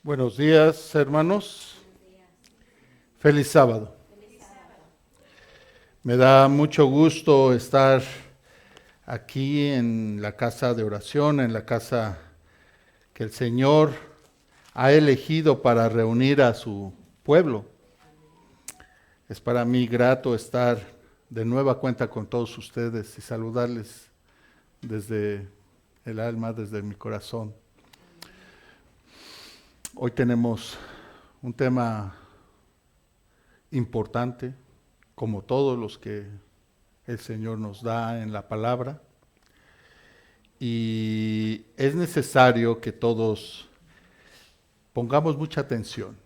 Buenos días, hermanos. Feliz sábado. Me da mucho gusto estar aquí en la casa de oración, en la casa que el Señor ha elegido para reunir a su pueblo. Es para mí grato estar de nueva cuenta con todos ustedes y saludarles desde el alma, desde mi corazón. Hoy tenemos un tema importante, como todos los que el Señor nos da en la palabra, y es necesario que todos pongamos mucha atención.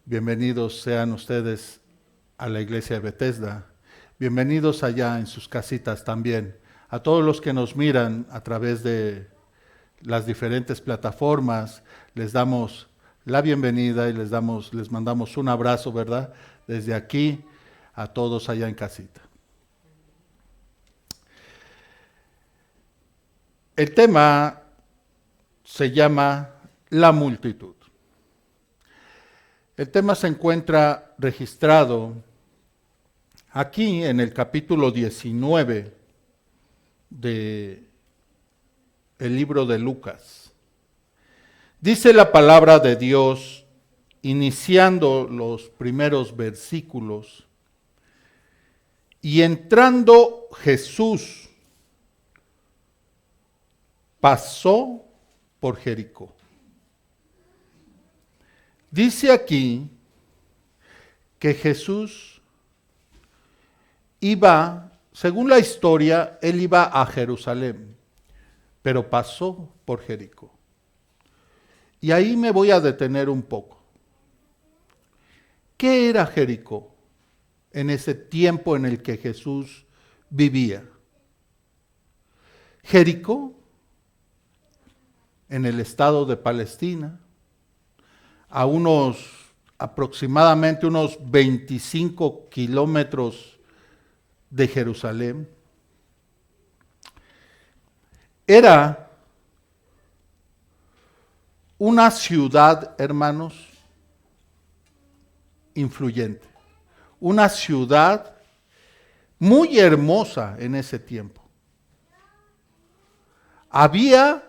Bienvenidos sean ustedes a la iglesia de Bethesda, bienvenidos allá en sus casitas también, a todos los que nos miran a través de las diferentes plataformas, les damos la bienvenida y les mandamos un abrazo, ¿verdad? Desde aquí a todos allá en casita. El tema se llama la multitud. El tema se encuentra registrado aquí en el capítulo 19 de el libro de Lucas. Dice la palabra de Dios, iniciando los primeros versículos, y entrando Jesús, pasó por Jericó. Dice aquí que Jesús iba, según la historia, él iba a Jerusalén, pero pasó por Jericó. Y ahí me voy a detener un poco. ¿Qué era Jericó en ese tiempo en el que Jesús vivía? Jericó, en el estado de Palestina, a aproximadamente unos 25 kilómetros de Jerusalén, era una ciudad, hermanos, influyente, una ciudad muy hermosa en ese tiempo. Había,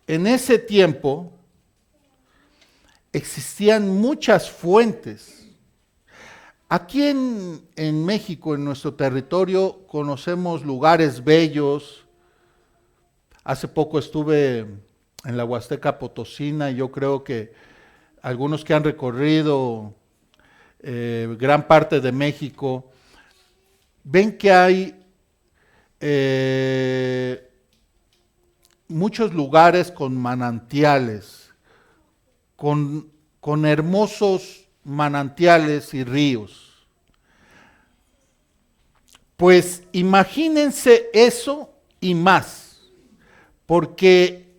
en ese tiempo, existían muchas fuentes. Aquí en México, en nuestro territorio, conocemos lugares bellos. Hace poco estuve en la Huasteca Potosina y yo creo que algunos que han recorrido gran parte de México ven que hay muchos lugares con manantiales, con hermosos manantiales y ríos. Pues imagínense eso y más, porque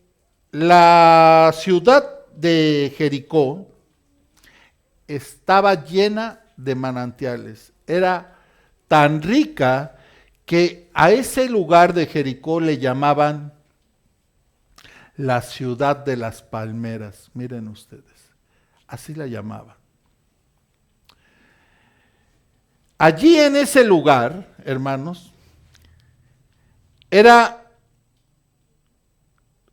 la ciudad de Jericó estaba llena de manantiales. Era tan rica que a ese lugar de Jericó le llamaban la ciudad de las palmeras. Miren ustedes, así la llamaban. Allí en ese lugar, hermanos, era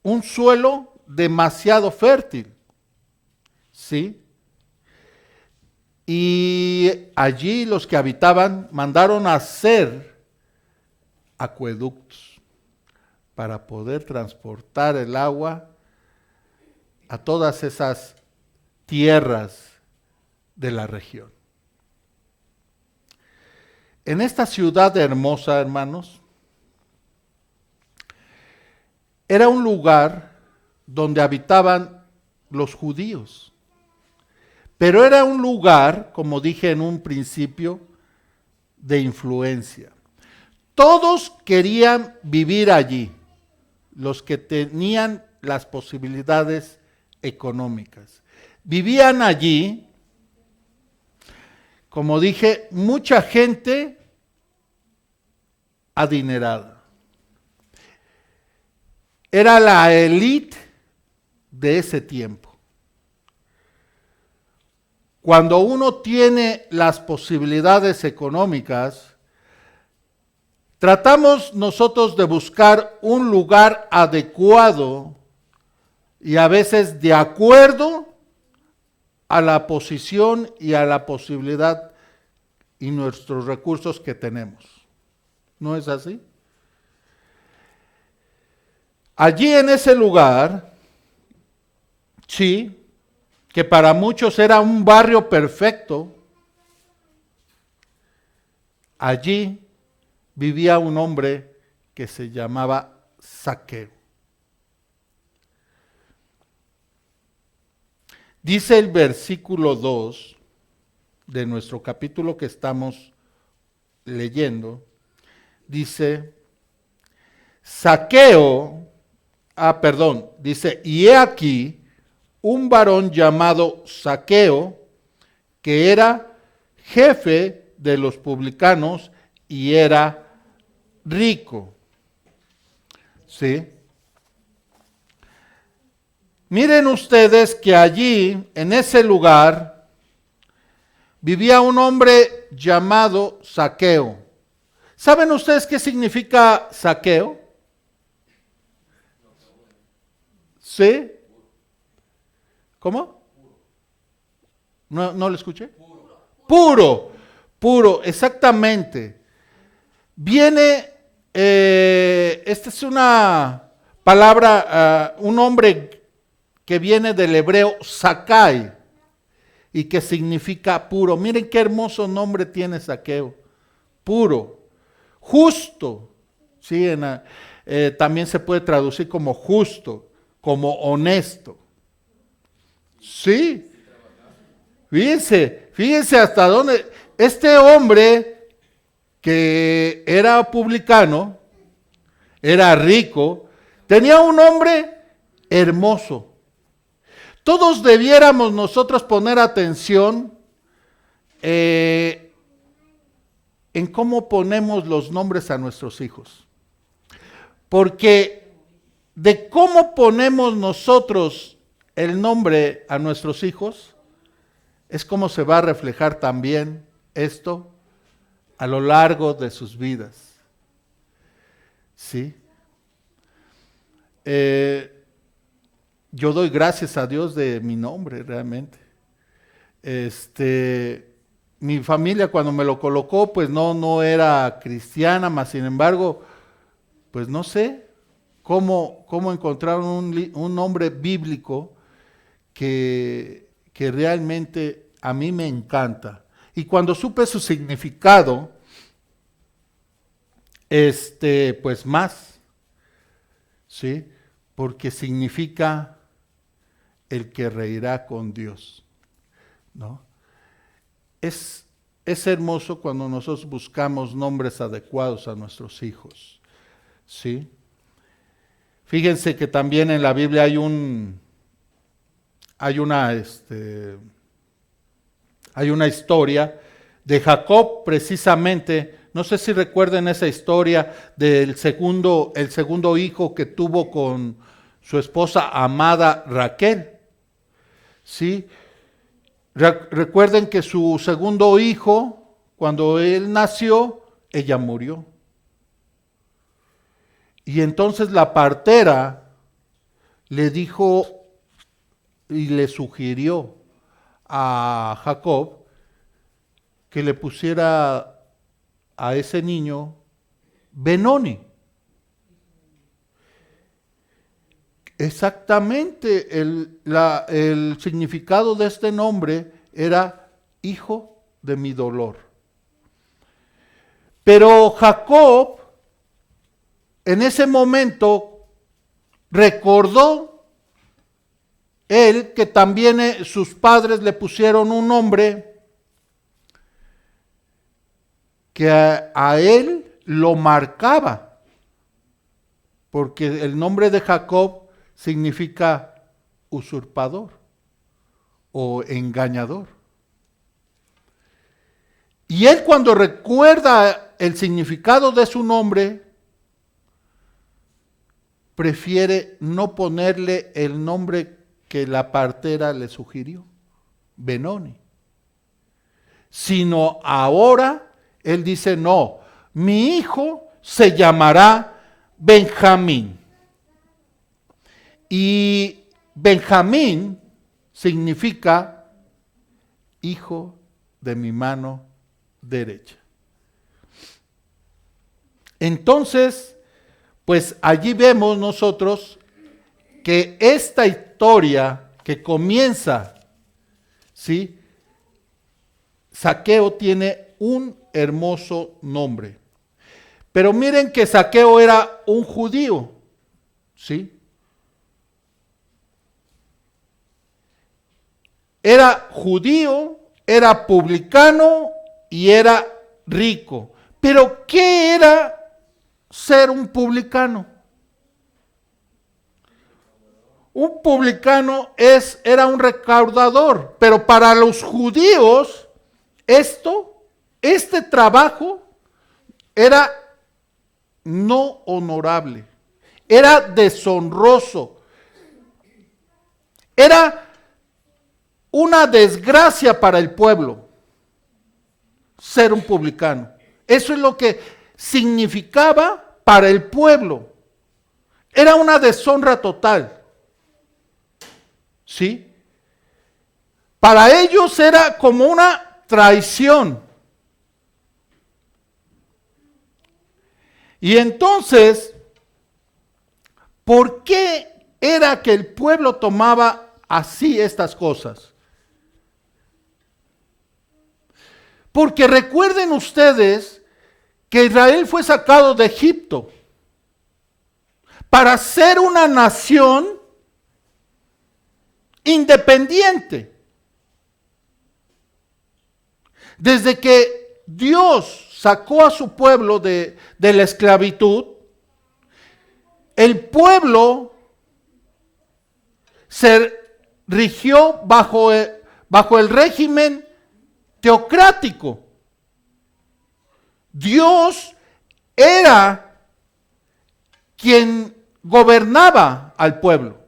un suelo demasiado fértil, ¿sí? Y allí los que habitaban mandaron a hacer acueductos para poder transportar el agua a todas esas tierras de la región. En esta ciudad hermosa, hermanos, era un lugar donde habitaban los judíos. Pero era un lugar, como dije en un principio, de influencia. Todos querían vivir allí, los que tenían las posibilidades económicas. Vivían allí, como dije, mucha gente adinerada. Era la élite de ese tiempo. Cuando uno tiene las posibilidades económicas, tratamos nosotros de buscar un lugar adecuado y a veces de acuerdo a la posición y a la posibilidad y nuestros recursos que tenemos. ¿No es así? Allí en ese lugar, sí, que para muchos era un barrio perfecto, allí vivía un hombre que se llamaba Zaqueo. Dice el versículo 2 de nuestro capítulo que estamos leyendo, dice, dice, y he aquí un varón llamado Zaqueo, que era jefe de los publicanos y era rico. ¿Sí? Miren ustedes que allí, en ese lugar, vivía un hombre llamado Zaqueo. ¿Saben ustedes qué significa Zaqueo? ¿Sí? ¿Cómo? ¿No lo escuché? Puro, puro, exactamente. Viene, esta es una palabra, un nombre que viene del hebreo Zakai y que significa puro. Miren qué hermoso nombre tiene Zaqueo. Puro, justo, ¿sí? También se puede traducir como justo, como honesto. Sí, fíjense hasta dónde. Este hombre que era publicano, era rico, tenía un nombre hermoso. Todos debiéramos nosotros poner atención en cómo ponemos los nombres a nuestros hijos. Porque de cómo ponemos nosotros el nombre a nuestros hijos, es como se va a reflejar también esto a lo largo de sus vidas. ¿Sí? Yo doy gracias a Dios de mi nombre, realmente. Mi familia cuando me lo colocó, pues no era cristiana, mas sin embargo, pues no sé cómo encontraron un nombre bíblico que realmente a mí me encanta. Y cuando supe su significado, pues más, ¿sí? Porque significa el que reirá con Dios, ¿no? Es hermoso cuando nosotros buscamos nombres adecuados a nuestros hijos, ¿sí? Fíjense que también en la Biblia hay una historia de Jacob precisamente. No sé si recuerden esa historia del el segundo hijo que tuvo con su esposa amada Raquel. ¿Sí? Recuerden que su segundo hijo, cuando él nació, ella murió. Y entonces la partera le dijo y le sugirió a Jacob que le pusiera a ese niño Benoni. Exactamente, el significado de este nombre era hijo de mi dolor. Pero Jacob en ese momento recordó él que también sus padres le pusieron un nombre que a él lo marcaba, porque el nombre de Jacob significa usurpador o engañador. Y él cuando recuerda el significado de su nombre, prefiere no ponerle el nombre que la partera le sugirió, Benoni. Sino ahora él dice, no, mi hijo se llamará Benjamín. Y Benjamín significa hijo de mi mano derecha. Entonces, pues allí vemos nosotros que esta historia que comienza, ¿sí? Zaqueo tiene un hermoso nombre. Pero miren que Zaqueo era un judío, ¿sí? Era judío, era publicano y era rico. Pero ¿qué era ser un publicano? Un publicano era un recaudador, pero para los judíos este trabajo era no honorable, era deshonroso, era una desgracia para el pueblo ser un publicano. Eso es lo que significaba para el pueblo. Era una deshonra total. ¿Sí? Para ellos era como una traición. Y entonces, ¿por qué era que el pueblo tomaba así estas cosas? Porque recuerden ustedes que Israel fue sacado de Egipto para ser una nación independiente. Desde que Dios sacó a su pueblo de la esclavitud, el pueblo se rigió bajo el régimen teocrático. Dios era quien gobernaba al pueblo.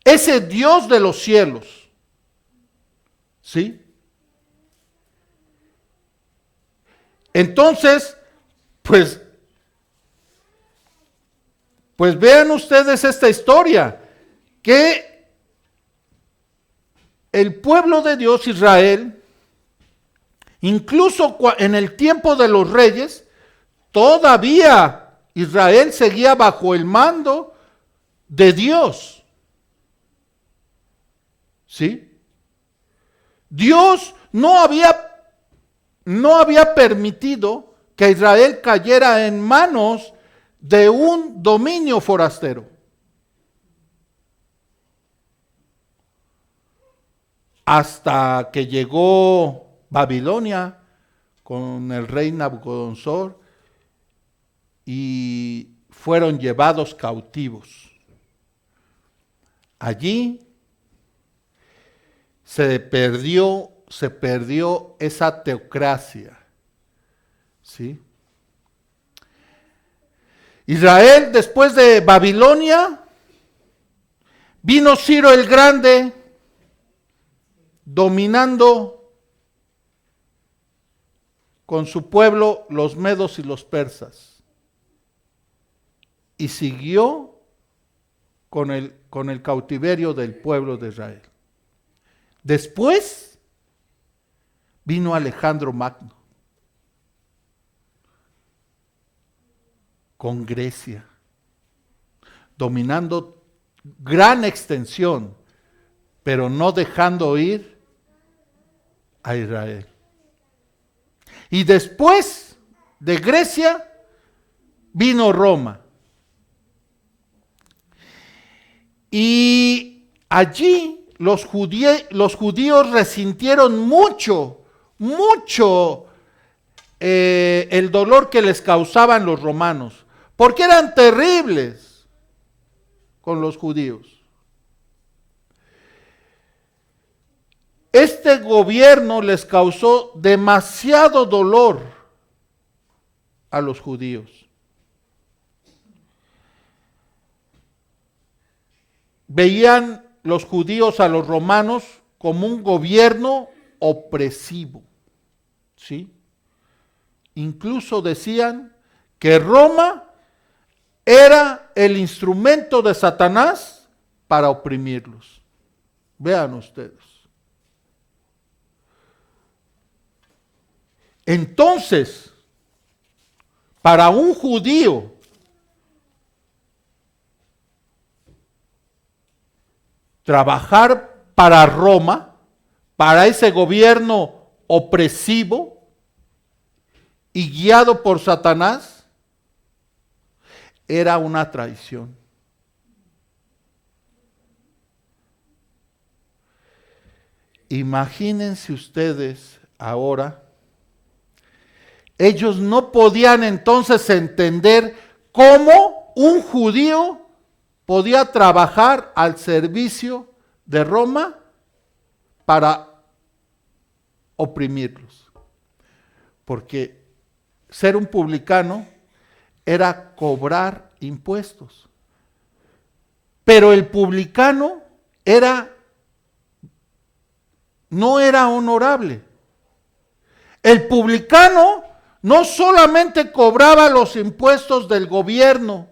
Ese Dios de los cielos. ¿Sí? Entonces, pues vean ustedes esta historia, que el pueblo de Dios, Israel, incluso en el tiempo de los reyes, todavía Israel seguía bajo el mando de Dios. ¿Sí? Dios no había permitido que Israel cayera en manos de un dominio forastero. Hasta que llegó Babilonia con el rey Nabucodonosor y fueron llevados cautivos. Allí se perdió esa teocracia. ¿Sí? Israel, después de Babilonia, vino Ciro el Grande, dominando con su pueblo los medos y los persas. Y siguió con el cautiverio del pueblo de Israel. Después vino Alejandro Magno con Grecia, dominando gran extensión, pero no dejando ir a Israel. Y después de Grecia vino Roma. Y allí los judíos resintieron mucho el dolor que les causaban los romanos, porque eran terribles con los judíos. Este gobierno les causó demasiado dolor a los judíos. Veían los judíos a los romanos como un gobierno opresivo, ¿sí? Incluso decían que Roma era el instrumento de Satanás para oprimirlos. Vean ustedes. Entonces, para un judío, trabajar para Roma, para ese gobierno opresivo y guiado por Satanás, era una traición. Imagínense ustedes ahora, ellos no podían entonces entender cómo un judío podía trabajar al servicio de Roma para oprimirlos. Porque ser un publicano era cobrar impuestos. Pero el publicano no era honorable. El publicano no solamente cobraba los impuestos del gobierno,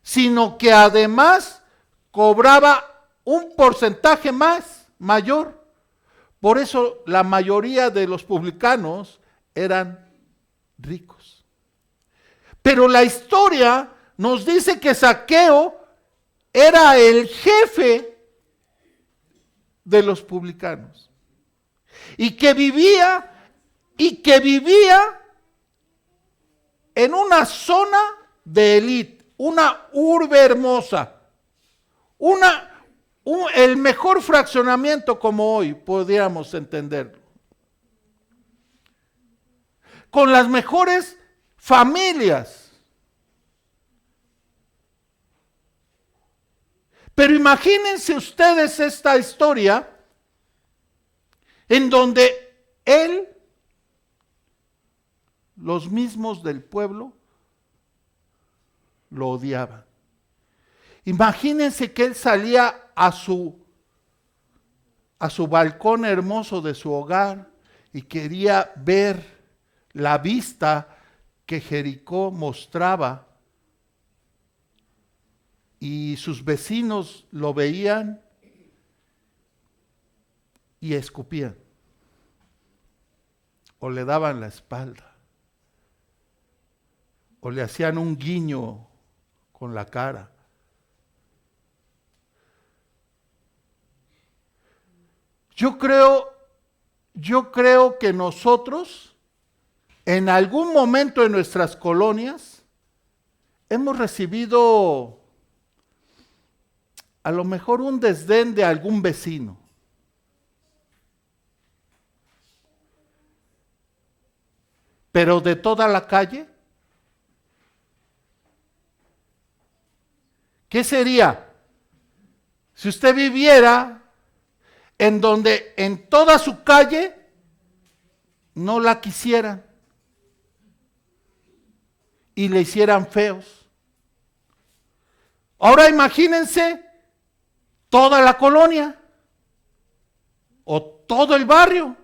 sino que además cobraba un porcentaje mayor. Por eso la mayoría de los publicanos eran ricos. Pero la historia nos dice que Zaqueo era el jefe de los publicanos y que vivía en una zona de élite, una urbe hermosa, el mejor fraccionamiento como hoy podríamos entenderlo, con las mejores familias. Pero imagínense ustedes esta historia en donde los mismos del pueblo lo odiaban. Imagínense que él salía a su balcón hermoso de su hogar y quería ver la vista que Jericó mostraba, y sus vecinos lo veían y escupían o le daban la espalda o le hacían un guiño con la cara. Yo creo que nosotros en algún momento en nuestras colonias hemos recibido a lo mejor un desdén de algún vecino. Pero de toda la calle, ¿qué sería si usted viviera en donde en toda su calle no la quisieran y le hicieran feos? Ahora imagínense toda la colonia o todo el barrio.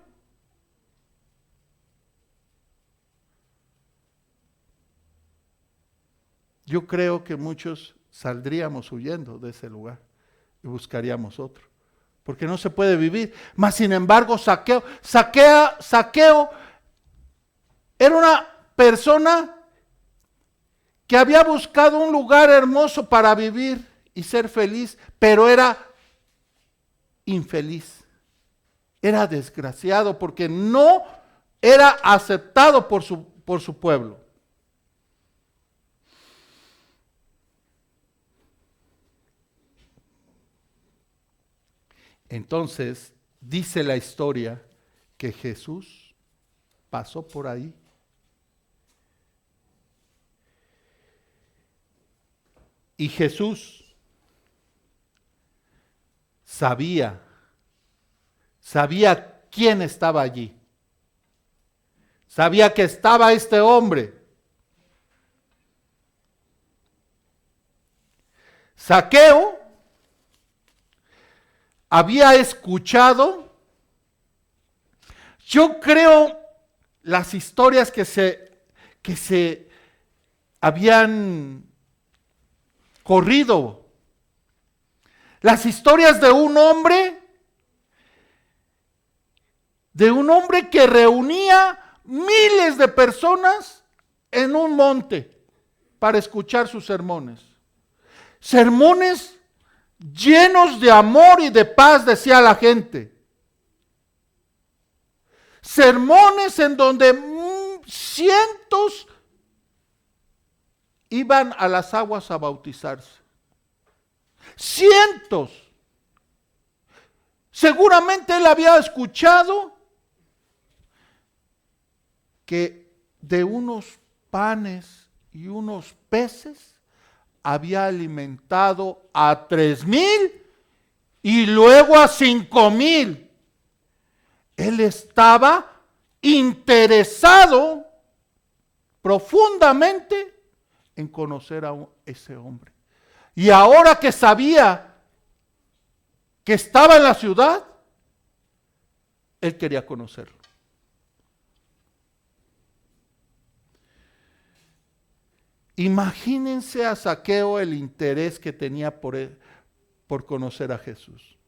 Yo creo que muchos saldríamos huyendo de ese lugar y buscaríamos otro, porque no se puede vivir. Mas sin embargo, Zaqueo era una persona que había buscado un lugar hermoso para vivir y ser feliz, pero era infeliz, era desgraciado porque no era aceptado por su pueblo. Entonces, dice la historia que Jesús pasó por ahí. Y Jesús sabía quién estaba allí. Sabía que estaba este hombre. Zaqueo había escuchado, yo creo, las historias que se habían corrido, las historias de un hombre que reunía miles de personas en un monte para escuchar sus sermones. Sermones llenos de amor y de paz, decía la gente. Sermones en donde cientos iban a las aguas a bautizarse. Cientos. Seguramente él había escuchado que de unos panes y unos peces había alimentado a 3,000 y luego a 5,000. Él estaba interesado profundamente en conocer a ese hombre. Y ahora que sabía que estaba en la ciudad, él quería conocerlo. Imagínense a Zaqueo el interés que tenía por conocer a Jesús.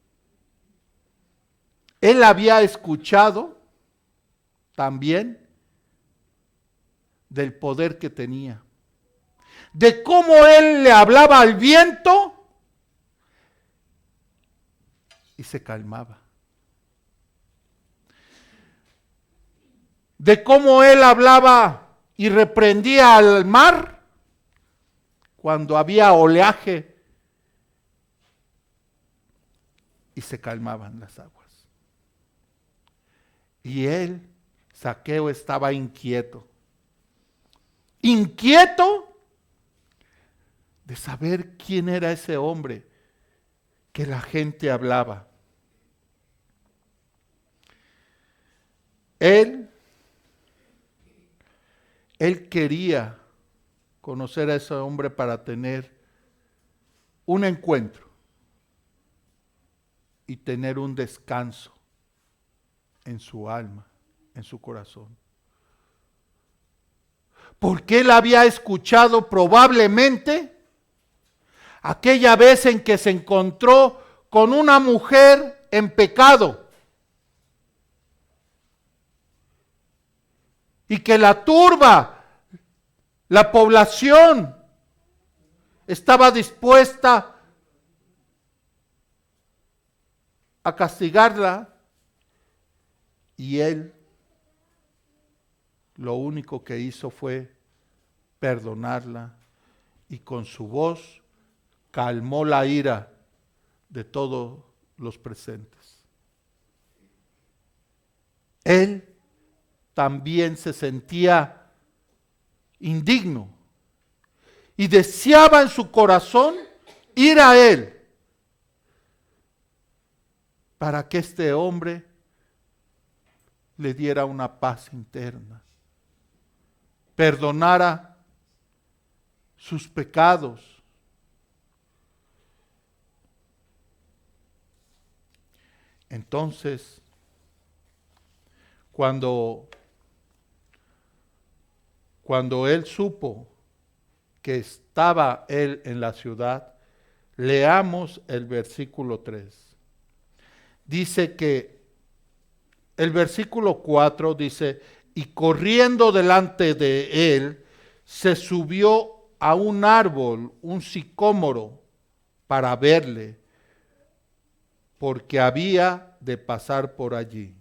Él había escuchado también del poder que tenía, de cómo él le hablaba al viento y se calmaba, de cómo él hablaba y reprendía al mar cuando había oleaje y se calmaban las aguas. Y él, Zaqueo, estaba inquieto de saber quién era ese hombre que la gente hablaba. Él quería conocer a ese hombre para tener un encuentro y tener un descanso en su alma, en su corazón. Porque él había escuchado probablemente aquella vez en que se encontró con una mujer en pecado y que la turba, la población, estaba dispuesta a castigarla, y él lo único que hizo fue perdonarla, y con su voz calmó la ira de todos los presentes. Él también se sentía indigno y deseaba en su corazón ir a él para que este hombre le diera una paz interna, perdonara sus pecados. Entonces, cuando él supo que estaba él en la ciudad, leamos el versículo 3. Dice que el versículo 4 dice, y corriendo delante de él, se subió a un árbol, un sicómoro, para verle, porque había de pasar por allí.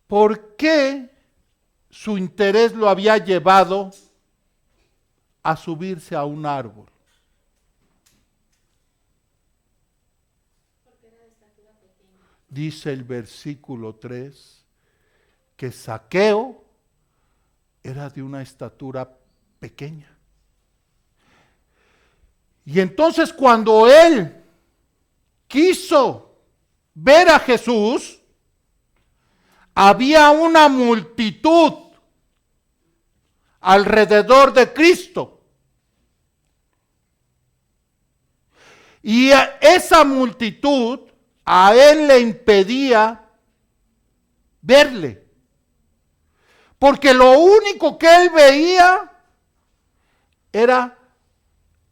¿Por qué su interés lo había llevado a subirse a un árbol? Dice el versículo 3 que Zaqueo era de una estatura pequeña. Y entonces cuando él quiso ver a Jesús, había una multitud alrededor de Cristo. Y esa multitud a él le impedía verle. Porque lo único que él veía era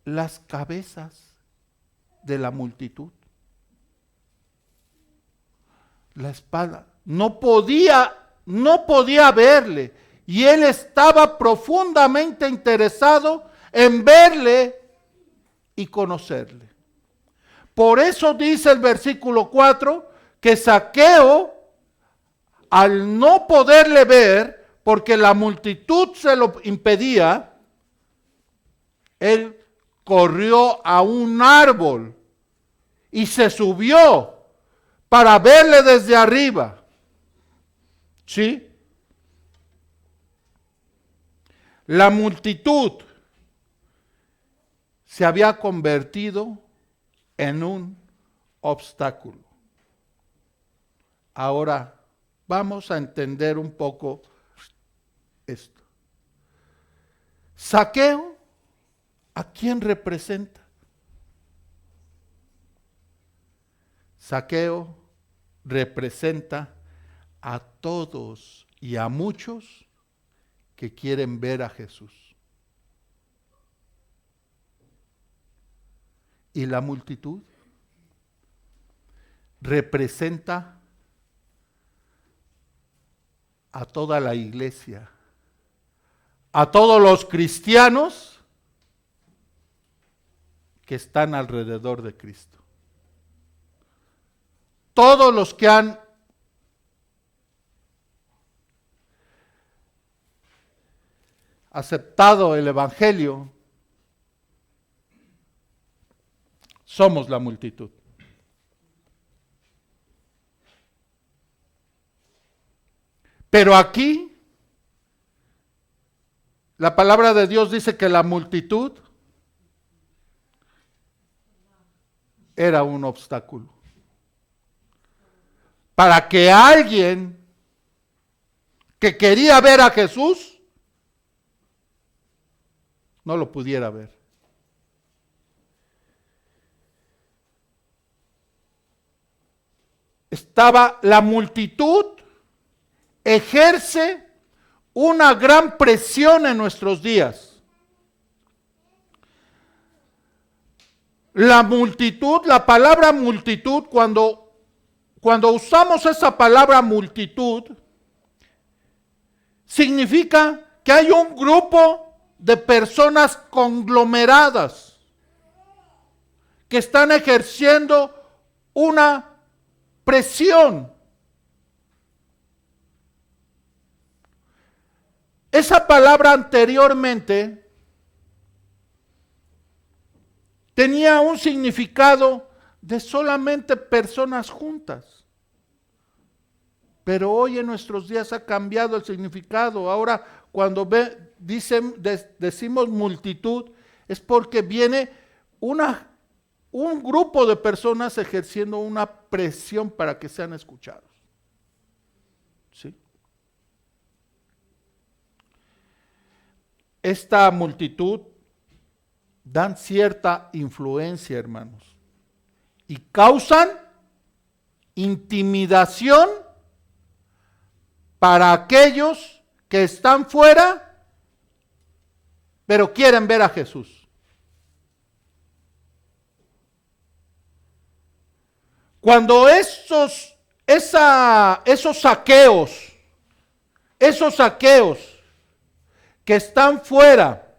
las cabezas de la multitud. La espada. No podía verle. Y él estaba profundamente interesado en verle y conocerle. Por eso dice el versículo 4 que Zaqueo, al no poderle ver, porque la multitud se lo impedía, él corrió a un árbol y se subió para verle desde arriba. ¿Sí? La multitud se había convertido en un obstáculo. Ahora vamos a entender un poco esto. Zaqueo, ¿a quién representa? Zaqueo representa a todos y a muchos que quieren ver a Jesús. Y la multitud representa a toda la iglesia, a todos los cristianos que están alrededor de Cristo. Todos los que han aceptado el Evangelio, somos la multitud. Pero aquí, la palabra de Dios dice que la multitud era un obstáculo. Para que alguien que quería ver a Jesús no lo pudiera ver. Estaba la multitud, ejerce una gran presión en nuestros días. La multitud, la palabra multitud, cuando usamos esa palabra multitud, significa que hay un grupo de personas conglomeradas que están ejerciendo una presión. Esa palabra anteriormente tenía un significado de solamente personas juntas. Pero hoy en nuestros días ha cambiado el significado. Ahora cuando decimos multitud es porque viene un grupo de personas ejerciendo una presión para que sean escuchados. ¿Sí? Esta multitud dan cierta influencia, hermanos, y causan intimidación para aquellos que están fuera, pero quieren ver a Jesús. Cuando esos saqueos que están fuera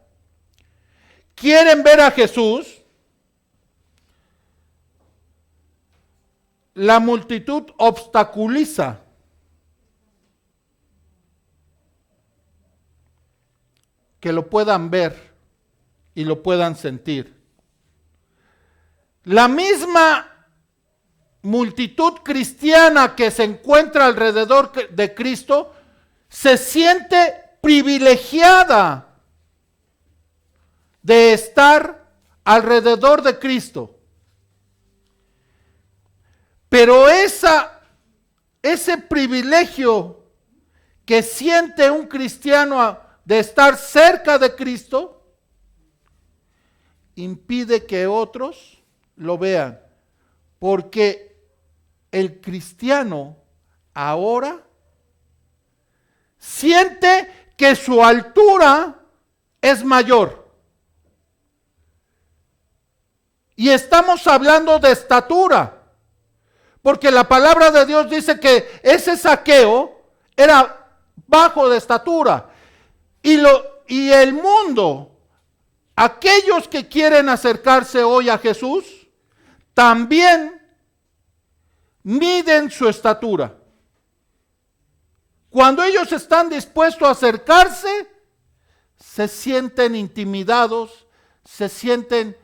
quieren ver a Jesús, la multitud obstaculiza que lo puedan ver y lo puedan sentir. La misma multitud cristiana que se encuentra alrededor de Cristo se siente privilegiada de estar alrededor de Cristo. Pero ese privilegio que siente un cristiano de estar cerca de Cristo impide que otros lo vean, porque el cristiano ahora siente que su altura es mayor. Y estamos hablando de estatura, porque la palabra de Dios dice que ese Zaqueo era bajo de estatura. Y el mundo, aquellos que quieren acercarse hoy a Jesús, también miden su estatura. Cuando ellos están dispuestos a acercarse, se sienten intimidados, se sienten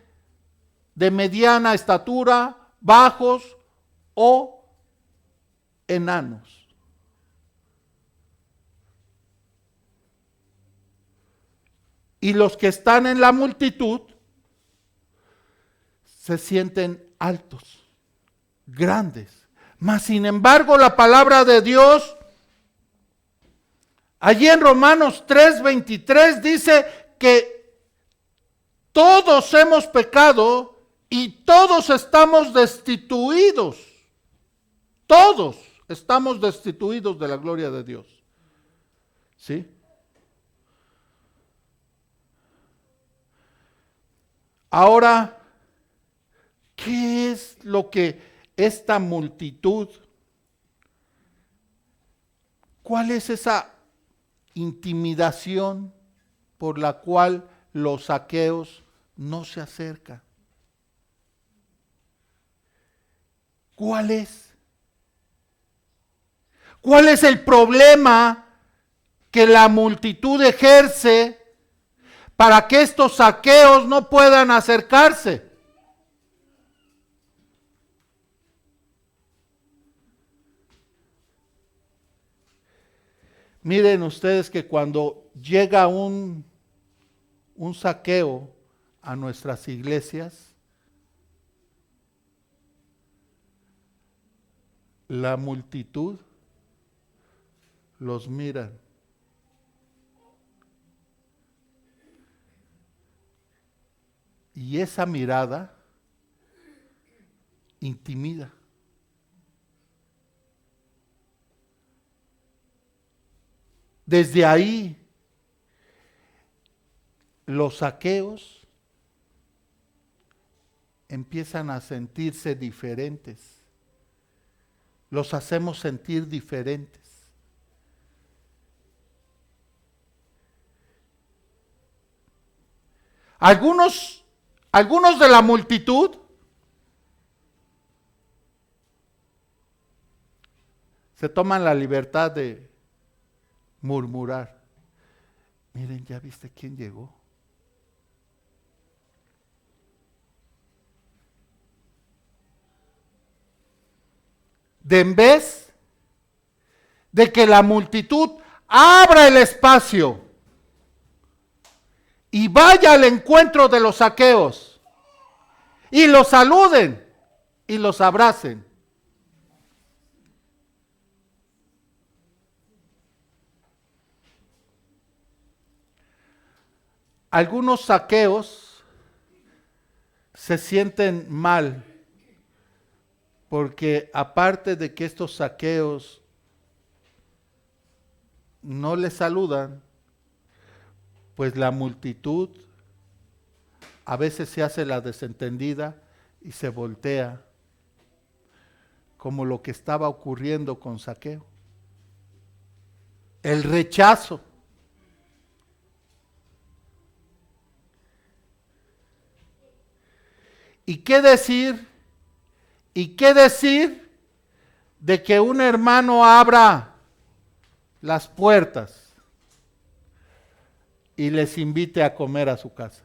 de mediana estatura, bajos o enanos. Y los que están en la multitud se sienten altos, grandes. Mas sin embargo, la palabra de Dios, allí en Romanos 3:23 dice que todos hemos pecado y todos estamos destituidos. Todos estamos destituidos de la gloria de Dios. ¿Sí? Ahora, ¿qué es lo que esta multitud, cuál es esa intimidación por la cual los Zaqueos no se acercan? ¿Cuál es? ¿Cuál es el problema que la multitud ejerce para que estos Zaqueos no puedan acercarse? Miren ustedes que cuando llega un Zaqueo a nuestras iglesias, la multitud los mira. Y esa mirada intimida. Desde ahí, los Zaqueos empiezan a sentirse diferentes. Los hacemos sentir diferentes. Algunos de la multitud se toman la libertad de murmurar. Miren, ¿ya viste quién llegó? En vez de que la multitud abra el espacio y vaya al encuentro de los Zaqueos y los saluden y los abracen. Algunos Zaqueos se sienten mal porque aparte de que estos Zaqueos no les saludan, pues la multitud a veces se hace la desentendida y se voltea, como lo que estaba ocurriendo con Zaqueo. El rechazo. ¿Y qué decir? ¿Y qué decir de que un hermano abra las puertas y les invite a comer a su casa?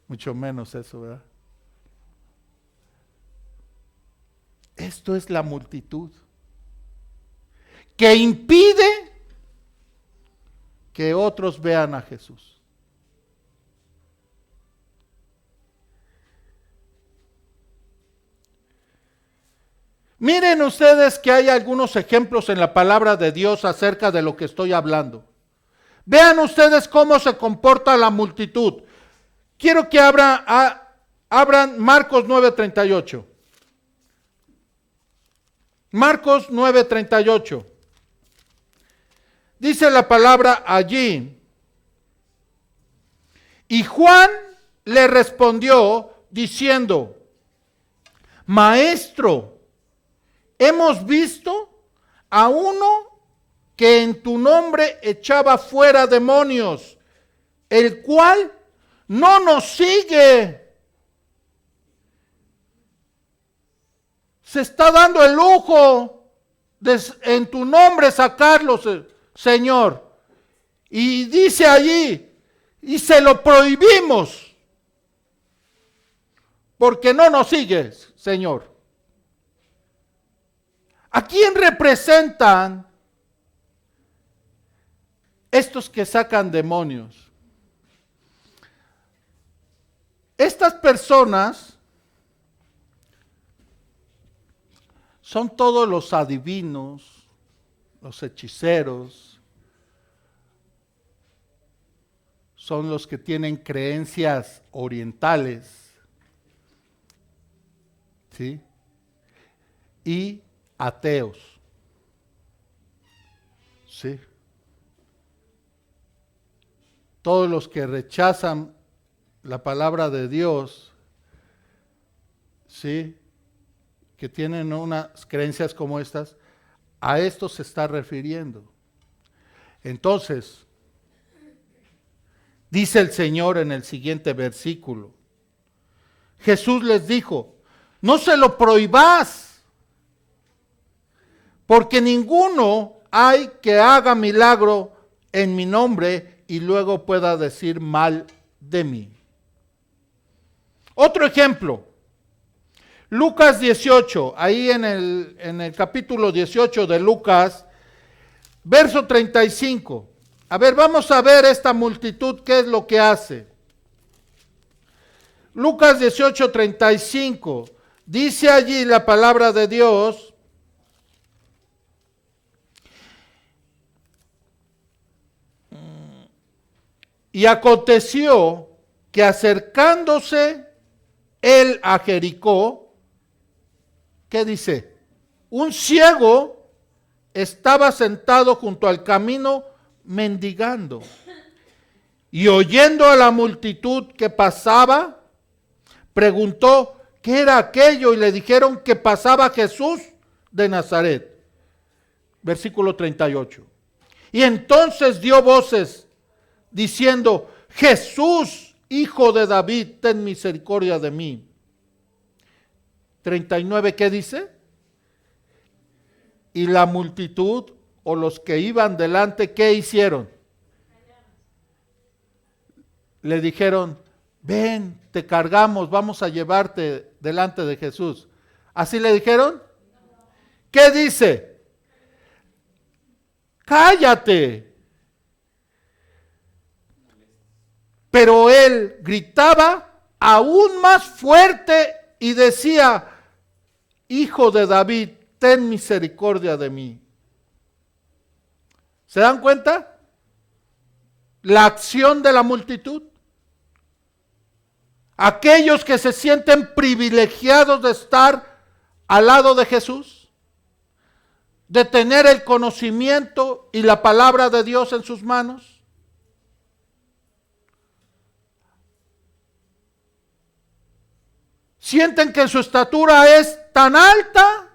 Mucho menos eso, ¿verdad? Esto es la multitud que impide que otros vean a Jesús. Miren ustedes que hay algunos ejemplos en la palabra de Dios acerca de lo que estoy hablando. Vean ustedes cómo se comporta la multitud. Quiero que abran Marcos 9:38. Marcos 9:38. Dice la palabra allí. Y Juan le respondió diciendo: Maestro, hemos visto a uno que en tu nombre echaba fuera demonios, el cual no nos sigue. Se está dando el lujo de en tu nombre sacarlos, Señor. Y dice allí, y se lo prohibimos, porque no nos sigues, Señor. ¿A quién representan estos que sacan demonios? Estas personas son todos los adivinos, los hechiceros, son los que tienen creencias orientales, ¿sí? Y ateos, ¿sí? Todos los que rechazan la palabra de Dios, ¿sí? Que tienen unas creencias como estas, a esto se está refiriendo. Entonces, dice el Señor en el siguiente versículo, Jesús les dijo: no se lo prohibás, porque ninguno hay que haga milagro en mi nombre y luego pueda decir mal de mí. Otro ejemplo, Lucas 18, ahí en el capítulo 18 de Lucas, verso 35. A ver, vamos a ver esta multitud, qué es lo que hace. Lucas 18, 35. Dice allí la palabra de Dios: y aconteció que acercándose él a Jericó, ¿qué dice? Un ciego estaba sentado junto al camino mendigando. Y oyendo a la multitud que pasaba, preguntó qué era aquello y le dijeron que pasaba Jesús de Nazaret. Versículo 38. Y entonces dio voces diciendo: Jesús, hijo de David, ten misericordia de mí. 39, ¿qué dice? Y la multitud o los que iban delante, ¿qué hicieron? Le dijeron: ven, te cargamos, vamos a llevarte delante de Jesús. ¿Así le dijeron? ¿Qué dice? Cállate. Pero él gritaba aún más fuerte y decía: Hijo de David, ten misericordia de mí. ¿Se dan cuenta? La acción de la multitud. Aquellos que se sienten privilegiados de estar al lado de Jesús, de tener el conocimiento y la palabra de Dios en sus manos. Sienten que su estatura es tan alta,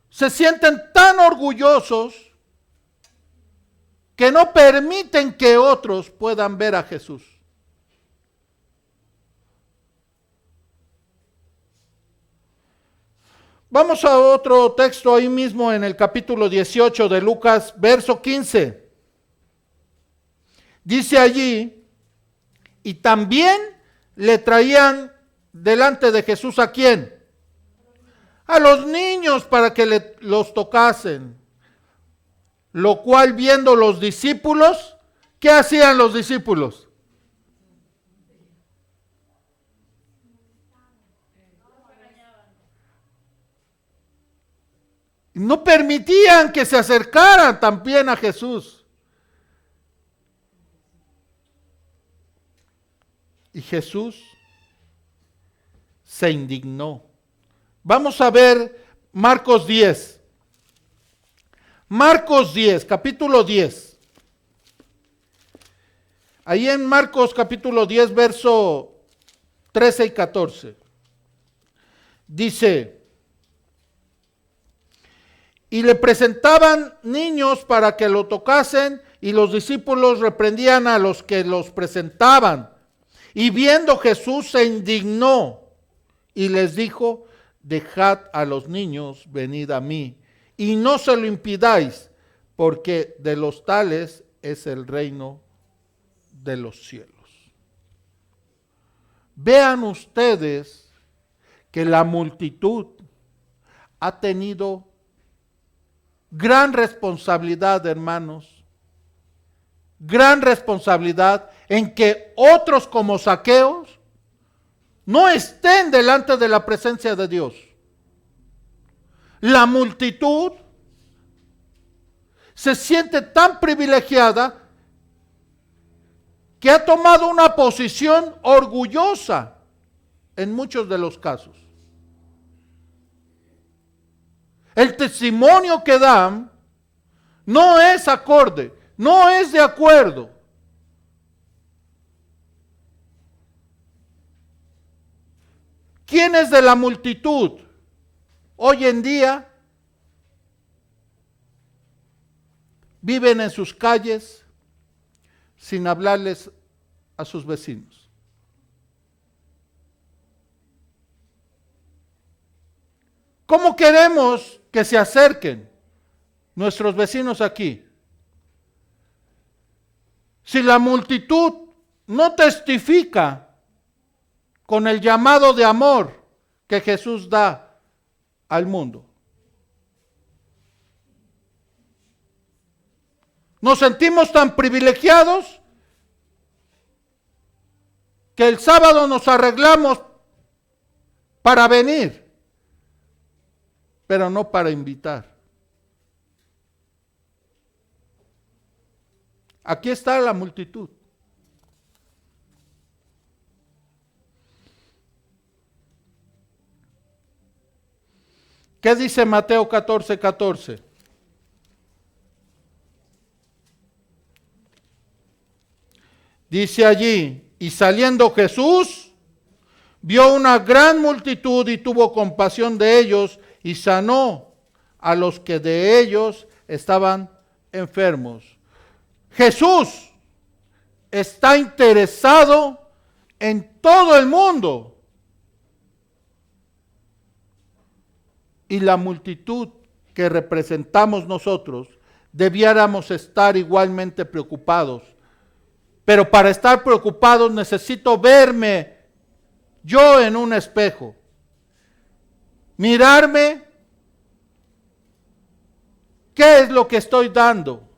se sienten tan orgullosos que no permiten que otros puedan ver a Jesús. Vamos a otro texto ahí mismo en el capítulo 18 de Lucas, verso 15. Dice allí: y también le traían delante de Jesús ¿a quién? A los niños para que los tocasen. Lo cual viendo los discípulos, ¿qué hacían los discípulos? No permitían que se acercaran también a Jesús. Y Jesús se indignó. Vamos a ver Marcos 10. Marcos 10, capítulo 10. Ahí en Marcos capítulo 10, verso 13 y 14. Dice, y le presentaban niños para que lo tocasen, y los discípulos reprendían a los que los presentaban. Y viendo Jesús se indignó y les dijo, dejad a los niños, venid a mí, y no se lo impidáis, porque de los tales es el reino de los cielos. Vean ustedes que la multitud ha tenido gran responsabilidad, hermanos, gran responsabilidad en que otros como Zaqueos no estén delante de la presencia de Dios. La multitud se siente tan privilegiada que ha tomado una posición orgullosa en muchos de los casos. El testimonio que dan no es acorde, no es de acuerdo. ¿Quiénes de la multitud hoy en día viven en sus calles sin hablarles a sus vecinos? ¿Cómo queremos que se acerquen nuestros vecinos aquí? Si la multitud no testifica con el llamado de amor que Jesús da al mundo. Nos sentimos tan privilegiados que el sábado nos arreglamos para venir, pero no para invitar. Aquí está la multitud. ¿Qué dice Mateo 14, 14? Dice allí, y saliendo Jesús, vio una gran multitud y tuvo compasión de ellos y sanó a los que de ellos estaban enfermos. Jesús está interesado en todo el mundo. Y la multitud que representamos nosotros debiéramos estar igualmente preocupados. Pero para estar preocupados necesito verme yo en un espejo. Mirarme, ¿qué es lo que estoy dando?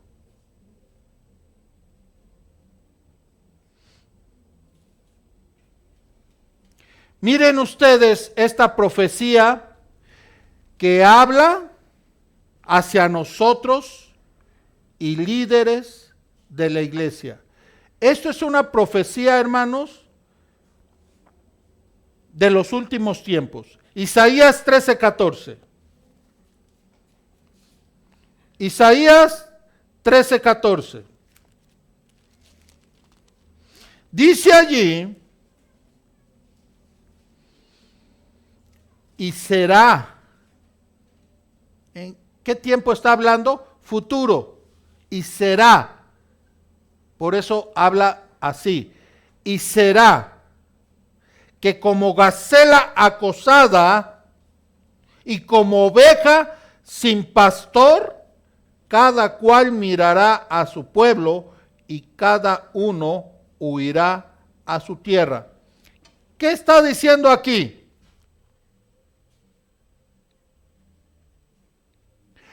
Miren ustedes esta profecía que habla hacia nosotros y líderes de la iglesia. Esto es una profecía, hermanos, de los últimos tiempos. Isaías 13:14. Isaías 13:14. Dice allí, y será. ¿En qué tiempo está hablando? Futuro. Y será. Por eso habla así. Y será que como gacela acosada y como oveja sin pastor, cada cual mirará a su pueblo y cada uno huirá a su tierra. ¿Qué está diciendo aquí?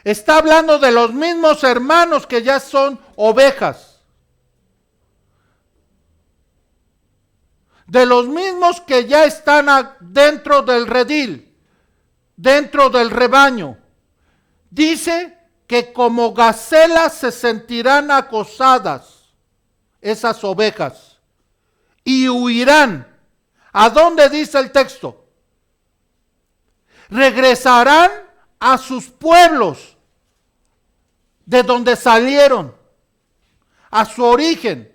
Está hablando de los mismos hermanos que ya son ovejas. De los mismos que ya están dentro del redil, dentro del rebaño. Dice que como gacelas se sentirán acosadas esas ovejas y huirán. ¿A dónde dice el texto? Regresarán a sus pueblos, de donde salieron, a su origen.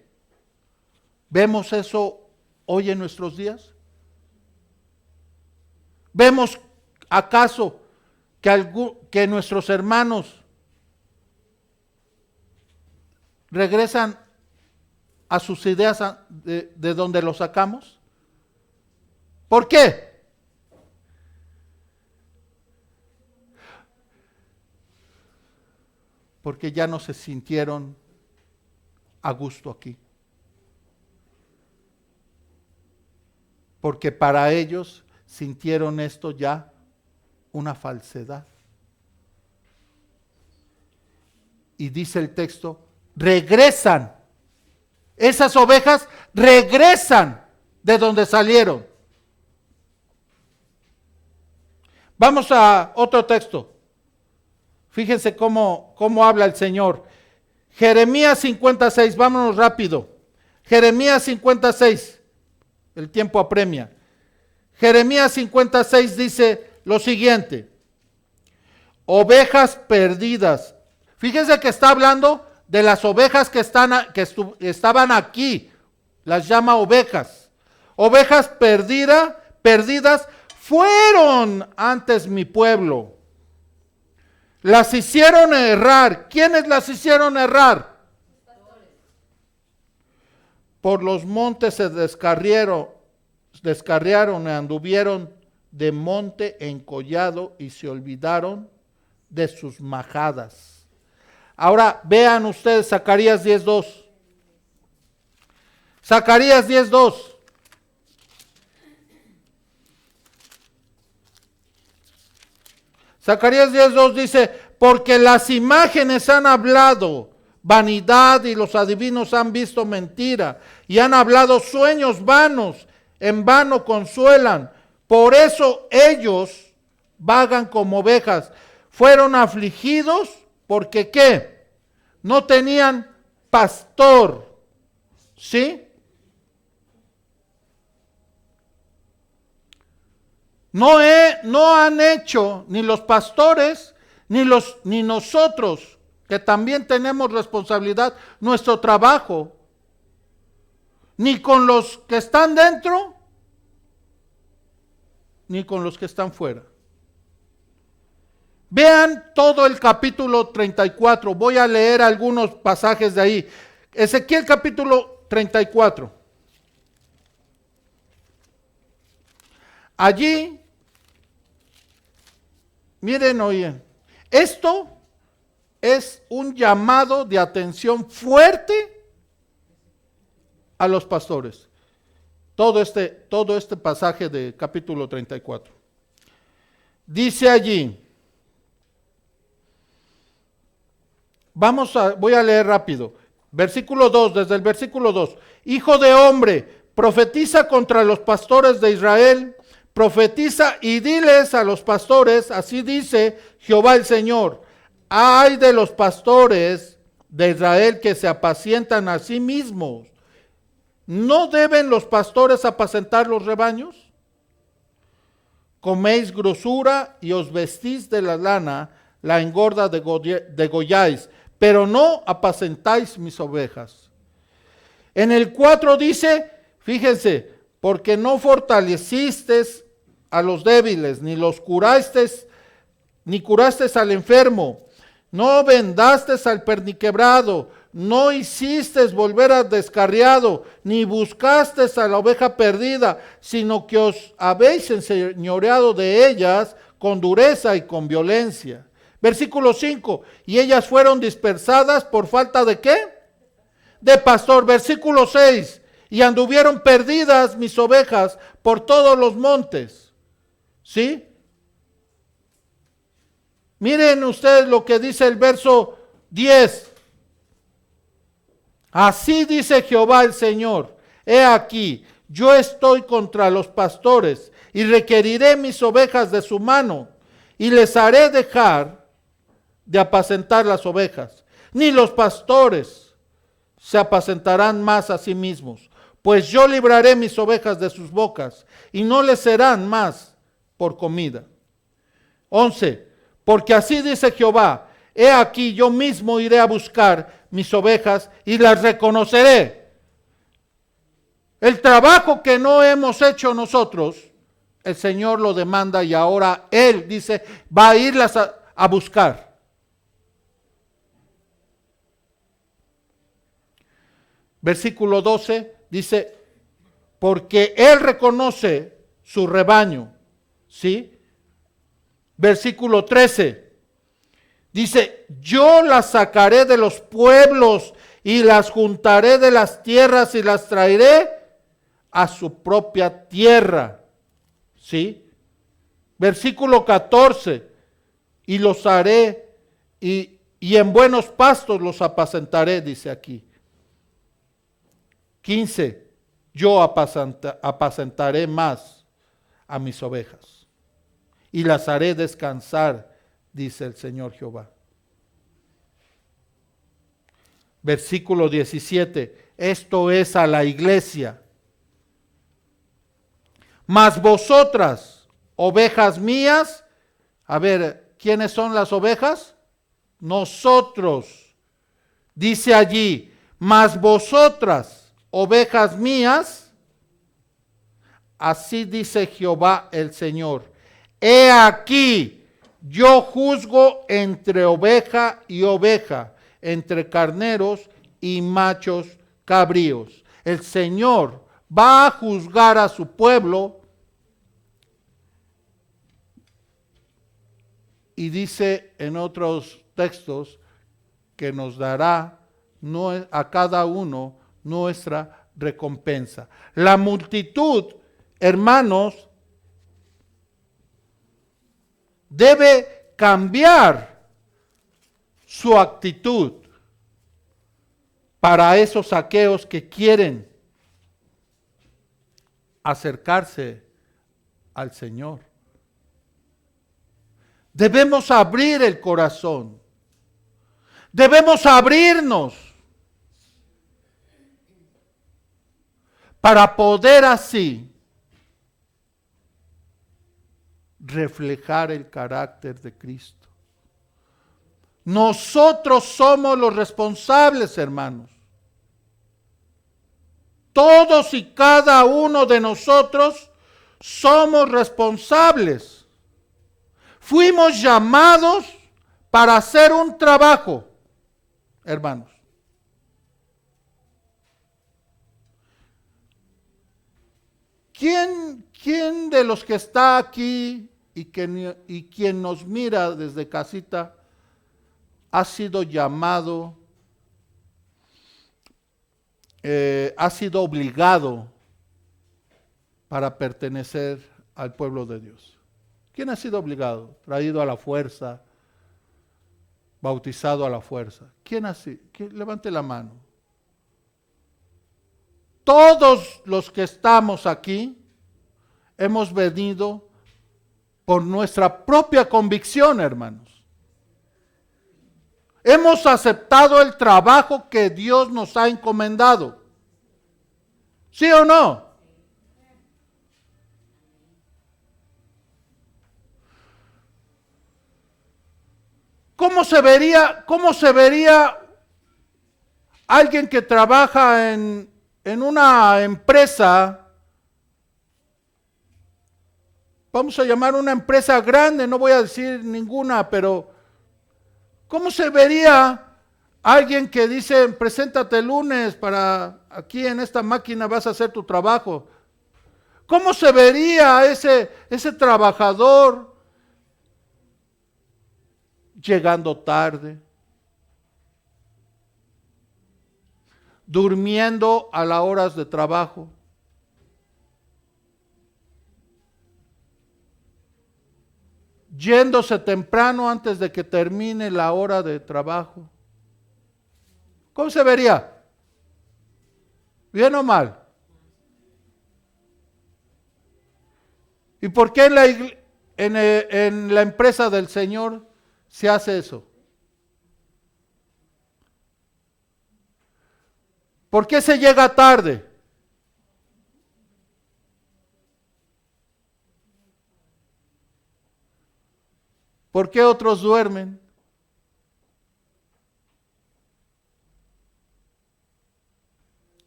¿Vemos eso hoy en nuestros días? ¿Vemos acaso que nuestros hermanos regresan a sus ideas de donde los sacamos? ¿Por qué? Porque ya no se sintieron a gusto aquí. Porque para ellos sintieron esto ya una falsedad. Y dice el texto, regresan. Esas ovejas regresan de donde salieron. Vamos a otro texto. Fíjense cómo habla el Señor. Jeremías 56, vámonos rápido. Jeremías 56, el tiempo apremia. Jeremías 56 dice lo siguiente. Ovejas perdidas. Fíjense que está hablando de las ovejas que estaban aquí. Las llama ovejas. Ovejas perdidas fueron antes mi pueblo. Las hicieron errar. ¿Quiénes las hicieron errar? Por los montes se descarriaron y anduvieron de monte en collado y se olvidaron de sus majadas. Ahora vean ustedes Zacarías 10:2. Zacarías 10:2. Zacarías 10:2 dice, porque las imágenes han hablado vanidad y los adivinos han visto mentira y han hablado sueños vanos, en vano consuelan. Por eso ellos vagan como ovejas. Fueron afligidos porque ¿qué? No tenían pastor. ¿Sí? No han hecho ni los pastores ni nosotros, que también tenemos responsabilidad, nuestro trabajo, ni con los que están dentro, ni con los que están fuera. Vean todo el capítulo 34, voy a leer algunos pasajes de ahí. Ezequiel capítulo 34. Allí, miren, oye, esto es un llamado de atención fuerte a los pastores. Todo este pasaje de capítulo 34. Dice allí, voy a leer rápido. Versículo 2, desde el versículo 2. Hijo de hombre, profetiza contra los pastores de Israel, profetiza y diles a los pastores, así dice Jehová el Señor, ay de los pastores de Israel que se apacientan a sí mismos. ¿No deben los pastores apacentar los rebaños? Coméis grosura y os vestís de la lana, la engorda degolláis, pero no apacentáis mis ovejas. En el 4 dice, fíjense, porque no fortaleciste a los débiles, ni los curaste, ni curaste al enfermo, no vendaste al perniquebrado, no hiciste volver al descarriado, ni buscaste a la oveja perdida, sino que os habéis enseñoreado de ellas con dureza y con violencia. Versículo 5, y ellas fueron dispersadas por falta de ¿qué? De pastor. Versículo 6, y anduvieron perdidas mis ovejas por todos los montes. ¿Sí? Miren ustedes lo que dice el verso 10. Así dice Jehová el Señor, he aquí, yo estoy contra los pastores y requeriré mis ovejas de su mano y les haré dejar de apacentar las ovejas. Ni los pastores se apacentarán más a sí mismos, pues yo libraré mis ovejas de sus bocas y no les serán más por comida. 11. Porque así dice Jehová, he aquí yo mismo iré a buscar mis ovejas y las reconoceré. El trabajo que no hemos hecho nosotros, el Señor lo demanda y ahora Él dice, va a irlas a buscar. Versículo 12 dice, porque Él reconoce su rebaño, ¿sí? Versículo 13 dice, yo las sacaré de los pueblos y las juntaré de las tierras y las traeré a su propia tierra, ¿sí? Versículo 14, y los haré y en buenos pastos los apacentaré, dice aquí. 15, yo apacentaré más a mis ovejas y las haré descansar, dice el Señor Jehová. Versículo 17, esto es a la iglesia. Mas vosotras, ovejas mías, a ver, ¿quiénes son las ovejas? Nosotros. Dice allí, mas vosotras, ovejas mías, así dice Jehová el Señor. He aquí, yo juzgo entre oveja y oveja, entre carneros y machos cabríos. El Señor va a juzgar a su pueblo y dice en otros textos que nos dará a cada uno nuestra recompensa. La multitud, hermanos, debe cambiar su actitud para esos saqueos que quieren acercarse al Señor. Debemos abrir el corazón. Debemos abrirnos para poder así reflejar el carácter de Cristo. Nosotros somos los responsables, hermanos. Todos y cada uno de nosotros somos responsables. Fuimos llamados para hacer un trabajo, hermanos. ¿Quién de los que está aquí y quien nos mira desde casita ha sido llamado, ha sido obligado para pertenecer al pueblo de Dios? ¿Quién ha sido obligado? Traído a la fuerza, bautizado a la fuerza. ¿Quién ha sido? Levante la mano. Todos los que estamos aquí hemos venido por nuestra propia convicción, hermanos. Hemos aceptado el trabajo que Dios nos ha encomendado. ¿Sí o no? ¿Cómo se vería alguien que trabaja en una empresa? Vamos a llamar una empresa grande, no voy a decir ninguna, pero ¿cómo se vería alguien que dice, preséntate el lunes para aquí en esta máquina vas a hacer tu trabajo? ¿Cómo se vería ese trabajador llegando tarde, durmiendo a las horas de trabajo, yéndose temprano antes de que termine la hora de trabajo? ¿Cómo se vería? ¿Bien o mal? ¿Y por qué en la empresa del Señor se hace eso? ¿Por qué se llega tarde? ¿Por qué otros duermen?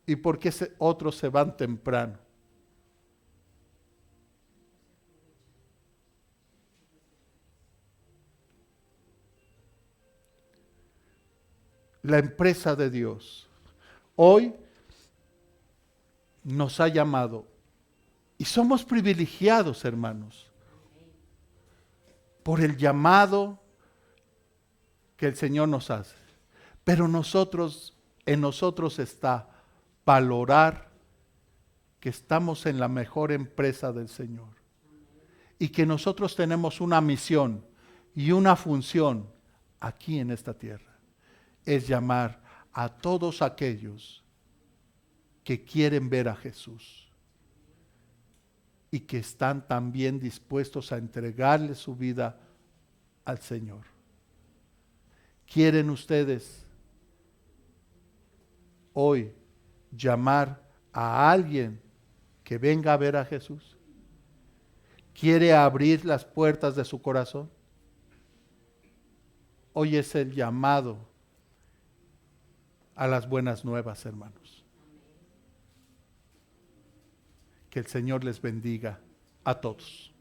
¿Y por qué otros se van temprano? La empresa de Dios hoy nos ha llamado y somos privilegiados, hermanos, por el llamado que el Señor nos hace. Pero en nosotros está valorar que estamos en la mejor empresa del Señor y que nosotros tenemos una misión y una función aquí en esta tierra. Es llamar a todos aquellos que quieren ver a Jesús y que están también dispuestos a entregarle su vida al Señor. ¿Quieren ustedes hoy llamar a alguien que venga a ver a Jesús? ¿Quiere abrir las puertas de su corazón? Hoy es el llamado a las buenas nuevas, hermanos. Que el Señor les bendiga a todos.